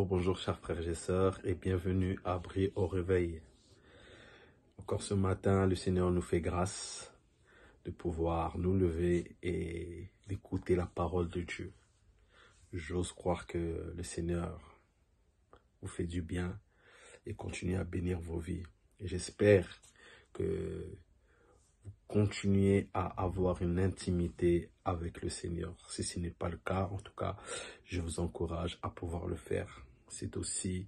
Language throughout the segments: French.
bonjour chers frères et sœurs et bienvenue à Briller au réveil. Encore ce matin, le Seigneur nous fait grâce de pouvoir nous lever et d'écouter la parole de Dieu. J'ose croire que le Seigneur vous fait du bien et continue à bénir vos vies. Et j'espère que vous continuez à avoir une intimité avec le Seigneur. Si ce n'est pas le cas, en tout cas, je vous encourage à pouvoir le faire. C'est aussi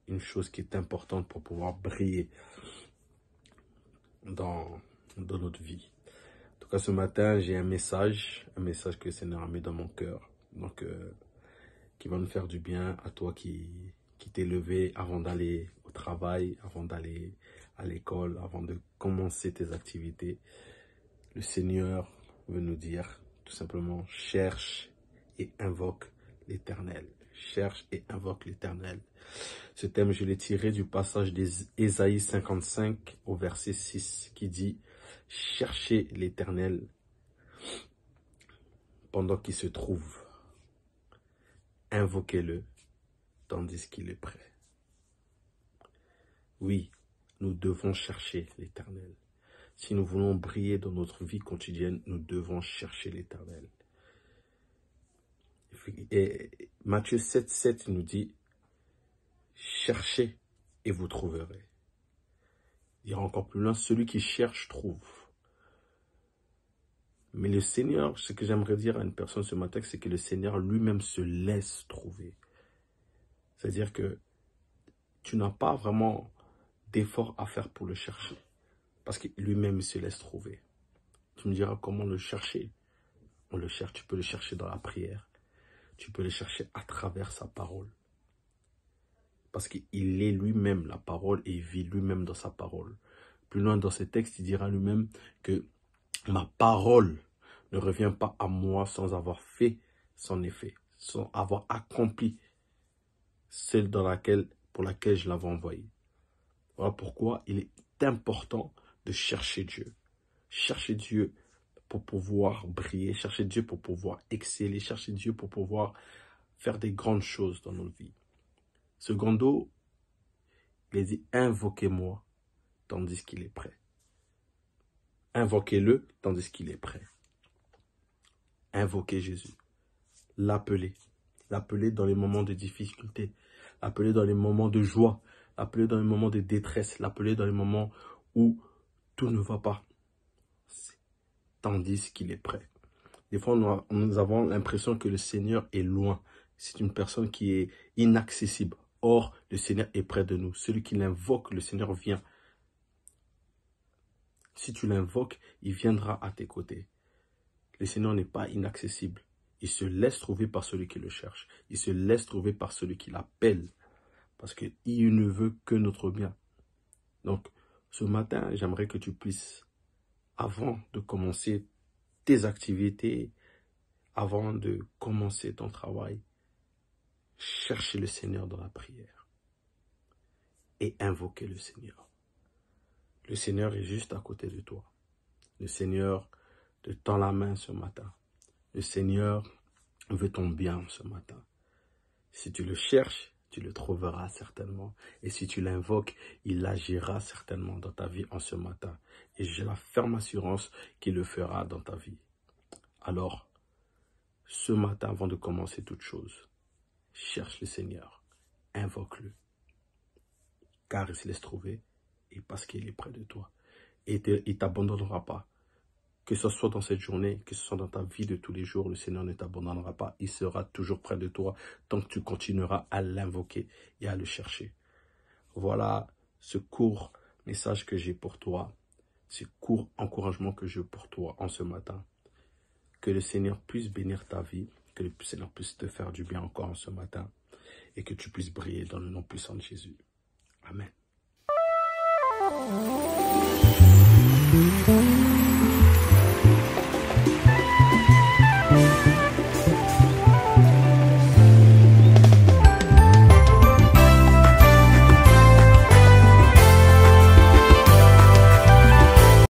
une chose qui est importante pour pouvoir briller dans notre vie. En tout cas, ce matin, j'ai un message que le Seigneur a mis dans mon cœur. Donc, qui va nous faire du bien à toi qui t'es levé avant d'aller au travail, avant d'aller à l'école, avant de commencer tes activités. Le Seigneur veut nous dire tout simplement, cherche et invoque l'Éternel. Cherche et invoque l'Éternel. Ce thème, je l'ai tiré du passage d'Ésaïe 55 au verset 6 qui dit « Cherchez l'Éternel pendant qu'il se trouve. Invoquez-le tandis qu'il est prêt. » Oui, nous devons chercher l'Éternel. Si nous voulons briller dans notre vie quotidienne, nous devons chercher l'Éternel. Et Matthieu 7,7 nous dit « Cherchez et vous trouverez. » Il y a encore plus loin, celui qui cherche trouve. Mais le Seigneur, ce que j'aimerais dire à une personne ce matin, c'est que le Seigneur lui-même se laisse trouver. C'est-à-dire que tu n'as pas vraiment d'effort à faire pour le chercher. Parce que lui-même se laisse trouver. Tu me diras comment le chercher. On le cherche, tu peux le chercher dans la prière. Tu peux le chercher à travers sa parole. Parce qu'il est lui-même la parole et il vit lui-même dans sa parole. Plus loin dans ce texte, il dira lui-même que ma parole ne revient pas à moi sans avoir fait son effet, sans avoir accompli celle pour laquelle je l'avais envoyé. Voilà pourquoi il est important de chercher Dieu. Chercher Dieu pour pouvoir briller, chercher Dieu pour pouvoir exceller, chercher Dieu pour pouvoir faire des grandes choses dans nos vies. Secondo, il dit « Invoquez-moi tandis qu'il est prêt. » Invoquez-le tandis qu'il est prêt. Invoquez Jésus. L'appeler. L'appeler dans les moments de difficulté. L'appeler dans les moments de joie. L'appeler dans les moments de détresse. L'appeler dans les moments où tout ne va pas. Tandis qu'il est prêt. Des fois, nous avons l'impression que le Seigneur est loin. C'est une personne qui est inaccessible. Or, le Seigneur est près de nous. Celui qui l'invoque, le Seigneur vient. Si tu l'invoques, il viendra à tes côtés. Le Seigneur n'est pas inaccessible. Il se laisse trouver par celui qui le cherche. Il se laisse trouver par celui qui l'appelle. Parce qu'il ne veut que notre bien. Donc, ce matin, j'aimerais que tu puisses, avant de commencer tes activités, avant de commencer ton travail, chercher le Seigneur dans la prière et invoquer le Seigneur. Le Seigneur est juste à côté de toi. Le Seigneur te tend la main ce matin. Le Seigneur veut ton bien ce matin. Si tu le cherches, tu le trouveras certainement. Et si tu l'invoques, il agira certainement dans ta vie en ce matin. Et j'ai la ferme assurance qu'il le fera dans ta vie. Alors, ce matin, avant de commencer toute chose, cherche le Seigneur, invoque-le, car il se laisse trouver et parce qu'il est près de toi. Et il ne t'abandonnera pas. Que ce soit dans cette journée, que ce soit dans ta vie de tous les jours, le Seigneur ne t'abandonnera pas. Il sera toujours près de toi tant que tu continueras à l'invoquer et à le chercher. Voilà ce court message que j'ai pour toi, ce court encouragement que j'ai pour toi en ce matin. Que le Seigneur puisse bénir ta vie, que le Seigneur puisse te faire du bien encore en ce matin et que tu puisses briller dans le nom puissant de Jésus. Amen.